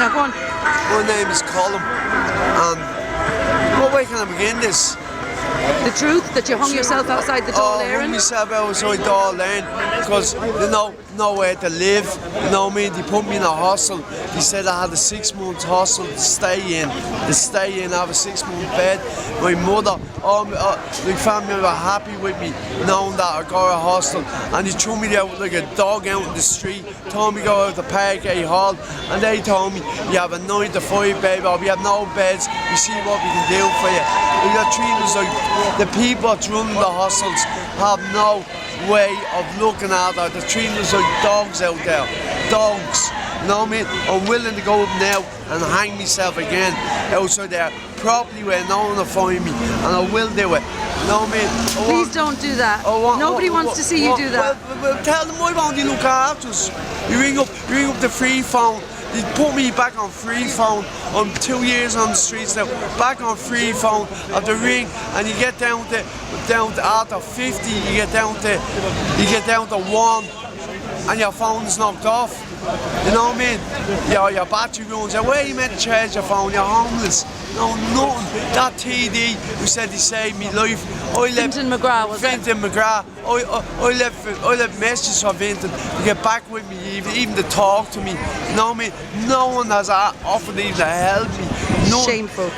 Yeah, go on. My name is Colin, and what way can I begin this? The truth that you hung yourself outside the Dáil I hung Éireann. myself outside Dáil Éireann because they know nowhere to live. You know what I mean? They put me in a hostel. They said I had a 6-month hostel to stay in. Have a 6-month bed. My mother, my family were happy with me knowing that I got a hostel, and they threw me out like a dog out in the street. Told me to go out to Parkgate Hall, and they told me you have a 9 to 5 baby, or we have no beds. We see what we can do for you. You're treating us like the people that run the hostels have no way of looking at us. They're treating us like dogs out there. Dogs. You know what I mean? I'm willing to go up now and hang myself again outside there properly where no one will find me, and I will do it. You know what I mean? Please don't do that. Nobody wants to see you do that. Well, tell them why won't you look after us? You ring up the free phone. You put me back on free phone. I'm 2 years on the streets now. Back on free phone of the ring, and you get down to after 50. You get down to 1, and your phone's knocked off. You know what I mean? Your battery runs out. Where are you meant to charge your phone? You're homeless. No, nothing. That TD who said he saved me life. Fintan McGrath, was it? Fintan McGrath. I left messages for Fintan to get back with me, even to talk to me. You know what I mean? No one has offered even to help me. No, Shameful.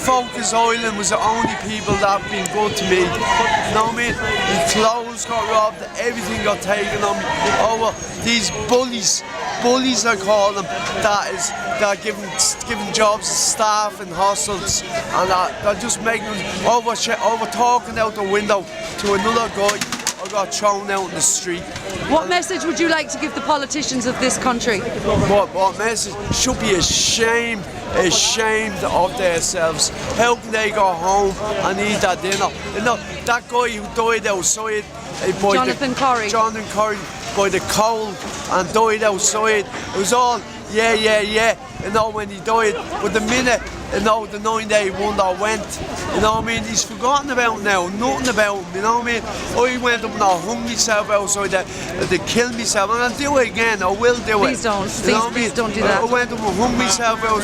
Focus Island was the only people that have been good to me. You know what I mean? My clothes got robbed, everything got taken on me. Oh, well, these bullies I call them, that are giving jobs to staff in hostels, and they're just making them over talking out the window to another guy who got thrown out in the street. What message would you like to give the politicians of this country? What message? Should be ashamed of themselves. How can they go home and eat that dinner? You know, that guy who died outside, Jonathan Corrie by the cold and died outside. It was all yeah. You know, when he died, but the minute, you know, the 9-day wonder went, you know what I mean? He's forgotten about now, nothing about him, you know what I mean? I went up and I hung myself outside there to kill myself, and I'll do it again, I will do it. Please don't, please don't do that. I went up and hung myself outside.